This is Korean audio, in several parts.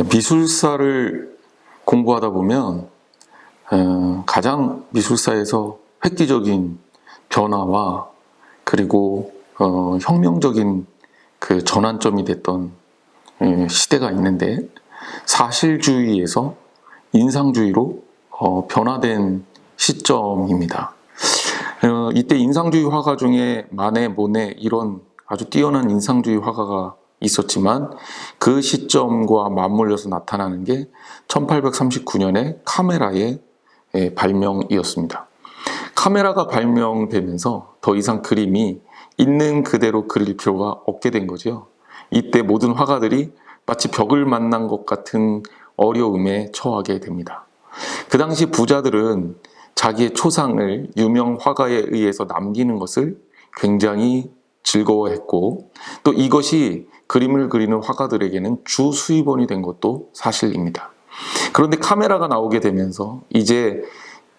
미술사를 공부하다 보면 가장 미술사에서 획기적인 변화와 그리고 혁명적인 그 전환점이 됐던 시대가 있는데, 사실주의에서 인상주의로 변화된 시점입니다. 이때 인상주의 화가 중에 마네, 모네 이런 아주 뛰어난 인상주의 화가가 있었지만, 그 시점과 맞물려서 나타나는 게 1839년에 카메라의 발명이었습니다. 카메라가 발명되면서 더 이상 그림이 있는 그대로 그릴 필요가 없게 된 거죠. 이때 모든 화가들이 마치 벽을 만난 것 같은 어려움에 처하게 됩니다. 그 당시 부자들은 자기의 초상을 유명 화가에 의해서 남기는 것을 굉장히 즐거워했고, 또 이것이 그림을 그리는 화가들에게는 주 수입원이 된 것도 사실입니다. 그런데 카메라가 나오게 되면서 이제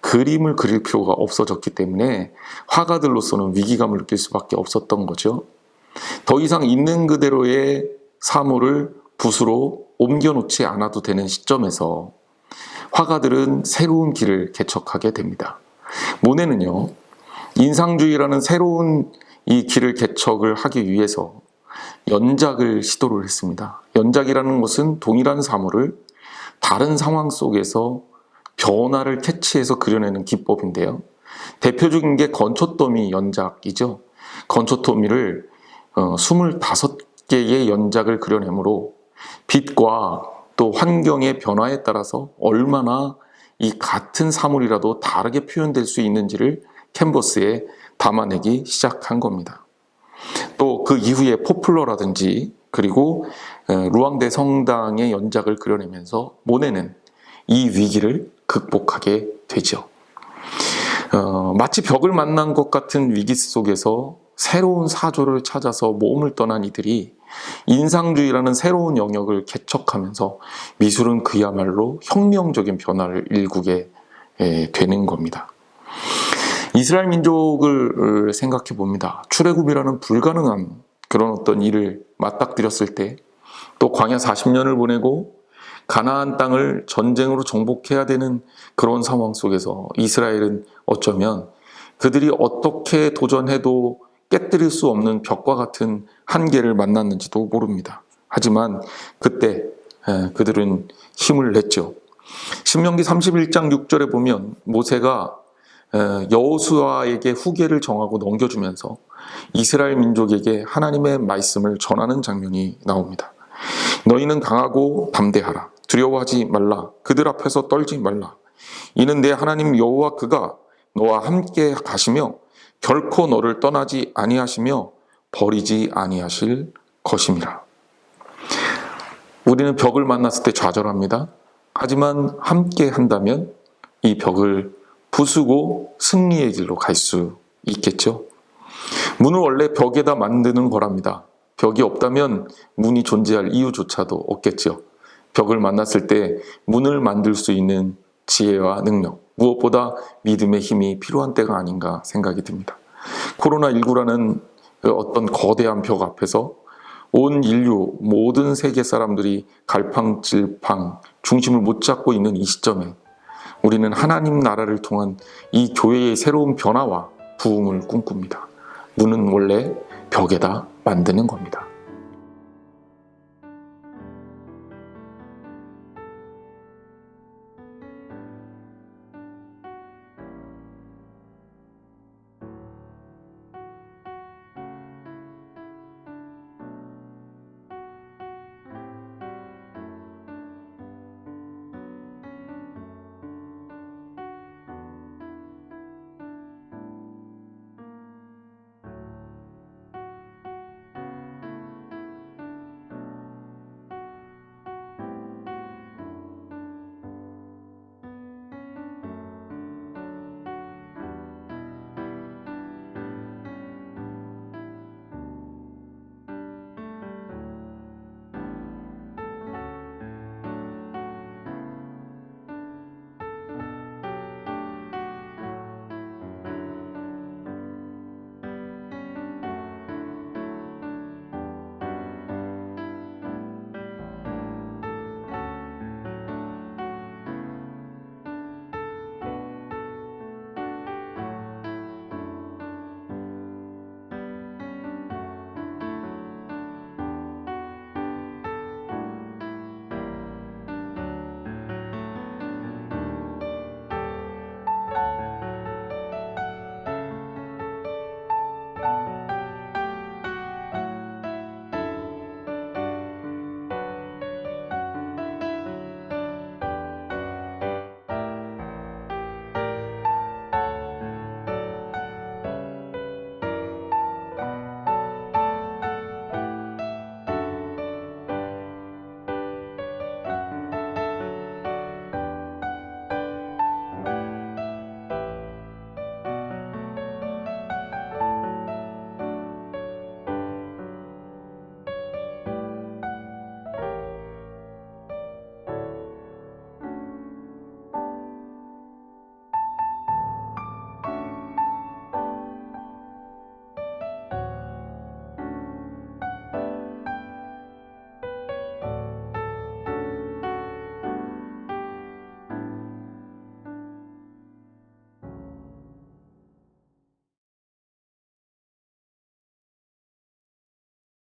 그림을 그릴 필요가 없어졌기 때문에 화가들로서는 위기감을 느낄 수밖에 없었던 거죠. 더 이상 있는 그대로의 사물을 붓으로 옮겨놓지 않아도 되는 시점에서 화가들은 새로운 길을 개척하게 됩니다. 모네는요, 인상주의라는 새로운 이 길을 개척을 하기 위해서 연작을 시도를 했습니다. 연작이라는 것은 동일한 사물을 다른 상황 속에서 변화를 캐치해서 그려내는 기법인데요. 대표적인 게 건초더미 연작이죠. 건초더미를 25개의 연작을 그려내므로 빛과 또 환경의 변화에 따라서 얼마나 이 같은 사물이라도 다르게 표현될 수 있는지를 캔버스에 담아내기 시작한 겁니다. 또 그 이후에 포플러라든지 그리고 루앙대 성당의 연작을 그려내면서 모네는 이 위기를 극복하게 되죠. 마치 벽을 만난 것 같은 위기 속에서 새로운 사조를 찾아서 몸을 떠난 이들이 인상주의라는 새로운 영역을 개척하면서 미술은 그야말로 혁명적인 변화를 일구게 되는 겁니다. 이스라엘 민족을 생각해 봅니다. 출애굽이라는 불가능한 그런 어떤 일을 맞닥뜨렸을 때, 또 광야 40년을 보내고 가나안 땅을 전쟁으로 정복해야 되는 그런 상황 속에서 이스라엘은 어쩌면 그들이 어떻게 도전해도 깨뜨릴 수 없는 벽과 같은 한계를 만났는지도 모릅니다. 하지만 그때 그들은 힘을 냈죠. 신명기 31장 6절에 보면 모세가 여호수아에게 후계를 정하고 넘겨주면서 이스라엘 민족에게 하나님의 말씀을 전하는 장면이 나옵니다. 너희는 강하고 담대하라. 두려워하지 말라. 그들 앞에서 떨지 말라. 이는 내 하나님 여호와 그가 너와 함께 가시며 결코 너를 떠나지 아니하시며 버리지 아니하실 것임이라. 우리는 벽을 만났을 때 좌절합니다. 하지만 함께 한다면 이 벽을 부수고 승리의 길로 갈 수 있겠죠. 문을 원래 벽에다 만드는 거랍니다. 벽이 없다면 문이 존재할 이유조차도 없겠죠. 벽을 만났을 때 문을 만들 수 있는 지혜와 능력, 무엇보다 믿음의 힘이 필요한 때가 아닌가 생각이 듭니다. 코로나19라는 어떤 거대한 벽 앞에서 온 인류, 모든 세계 사람들이 갈팡질팡 중심을 못 잡고 있는 이 시점에 우리는 하나님 나라를 통한 이 교회의 새로운 변화와 부흥을 꿈꿉니다. 문은 원래 벽에다 만드는 겁니다.